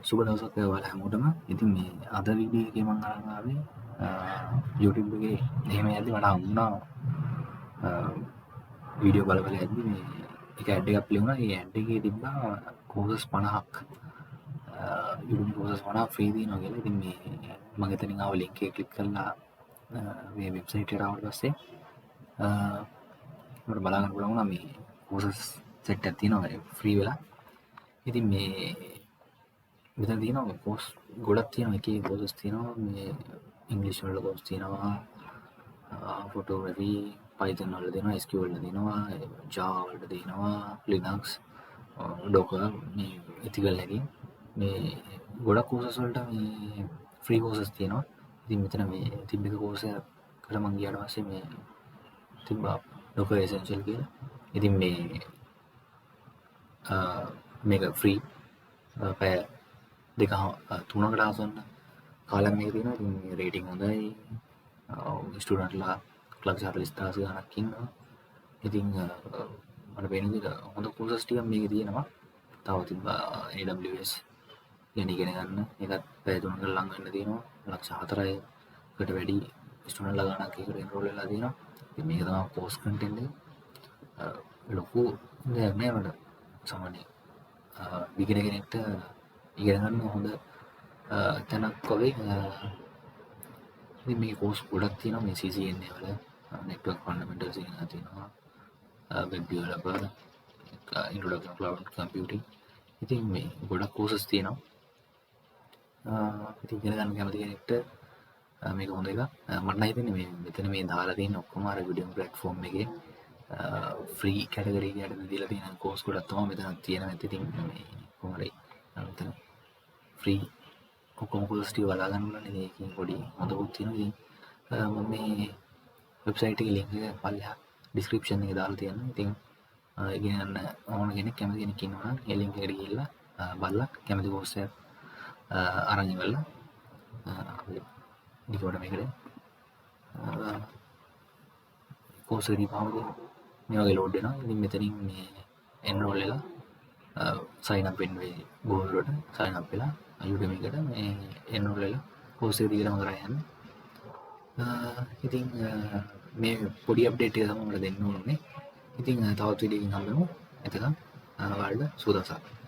සුබ දවසක් ඔයාලා හැමෝටම. ඉතින් මේ අද වීඩියෝ එකේ මම අරන් ආවේ YouTube එකේ එහෙම යද්දි මට හම්බුණා වීඩියෝ බල යද්දි මේ එක ඇඩ් එකක් ප්ලේ වුණා. ඒ ඇඩ් එකේ තිබ්බා කෝසස් 50ක් YouTube කෝසස් 50ක් ෆ්‍රී දිනවා කියලා. ඉතින් මේ මම එතනින් ආව ලින්ක් එක ක්ලික් කරලා මේ වෙබ්සයිට් එකට ආවට පස්සේ මට බලා ගන්න පුළුවන් වුණා මේ කෝසස් සෙට් එකක් තියෙනවා ෆ්‍රී වෙලා. ඉතින් මේ මෙතන තියෙනවා කෝස් ගොඩක් තියෙනවා. එකේ කෝසස් තියෙනවා මේ ඉංග්‍රීසි වල කෝස් තියෙනවා, ෆොටෝග්‍රැෆි, Python වල දෙනවා, SQL වල දෙනවා, Java වල දෙනවා, Linux, Docker, මේ ethical hacking මේ ගොඩක් කෝසස් වලට මේ ෆ්‍රී කෝසස් තියෙනවා. ඉතින් මෙතන මේ තිබ්බ එක කෝස් එකකට මම ගියාට පස්සේ මේ තිබ්බා Docker Essential කියලා. ඉතින් මේක ෆ්‍රී පැය දෙක තුනකට ආසන්න කාලයක් මේක තියෙනවා. ඉතින් රේටිං හොඳයි. ස්ටුඩන්ට්ලා 1,40,000 ගණක් ඉන්නවා. ඉතින් මට පේන විදිහට හොඳ කෝසස් ටිකක් මේකේ තියෙනවා. තව තිබ්බා AWS ගැන ඉගෙන ගන්න. ඒකත් පැය 3කට ලඟ වෙන්න තියෙනවා. 4,00,000කට වැඩි ස්ටුඩන්ට්ලා ගණක් ඒකට එන්රෝල් වෙලා තියෙනවා. ඉතින් මේක තමයි කෝස් කන්ටෙන්ට් එක. ලොකු දෙයක් නෑ මට සාමාන්‍යයෙන් බිගිනර් කෙනෙක්ට ඉගෙන ගන්න හොඳ තැනක් වගේ. ඉතින් මේ කෝස් ගොඩක් තියෙනවා මේ CCNA වල. network fundamentals ඉගෙන තියෙනවා, web developer, introduction to cloud computing. ඉතින් මේ ගොඩක් කෝසස් තියෙනවා. ඉතින් ඉගෙන ගන්න කැමති කෙනෙක්ට මේක හොඳ එකක්. මට නම් හිතෙන්නේ මේ මෙතන මේ දාලා තියෙන ඔක්කොම අර වීඩියෝ ප්ලැට්ෆෝම් එකේ ෆ්‍රී කැටගරි එකකට දීලා තියෙන කෝස් ගොඩක් තමයි මෙතන තියෙනවා. ඉතින් මේ කොහොමද මෙතන ෆ්‍රී ඔක්කොම කෝස් ටික බලා ගන්න ඕනේ. ඒකෙන් පොඩි හොඳකුත් තියෙනවා. ඉතින් මම මේ වෙබ්සයිට් එකේ ලින්ක් එක පල්ලෙහා ඩිස්ක්‍රිප්ෂන් එකේ දාලා තියෙනවා. ඉතින් ඉගෙන ගන්න ඕන කෙනෙක් කැමති කෙනෙක් ඉන්නවා නම් ඒ ලින්ක් එකට ගිහිල්ලා බලලා කැමති කෝස් එකක් අරන් ඉවරලා ඩිකෝඩ් මේකට කෝස් එක දීපුවම මේ වගේ ලෝඩ් වෙනවා. ඉතින් මෙතනින් මේ එන්රෝල් වෙලා sign up වෙන්න වෙයි. Google වලට sign up වෙලා Udemy එකට මේ එන්රෝල් වෙලා කෝස් එක දීලා මම කරා යන්නේ. ඉතින් මේ පොඩි අප්ඩේට් එක තමයි මට දෙන්න ඕනේ. ඉතින් තවත් වීඩියෝ එකකින් හම්බෙමු. එතකම් ඔයාලට සුබ දවසක්.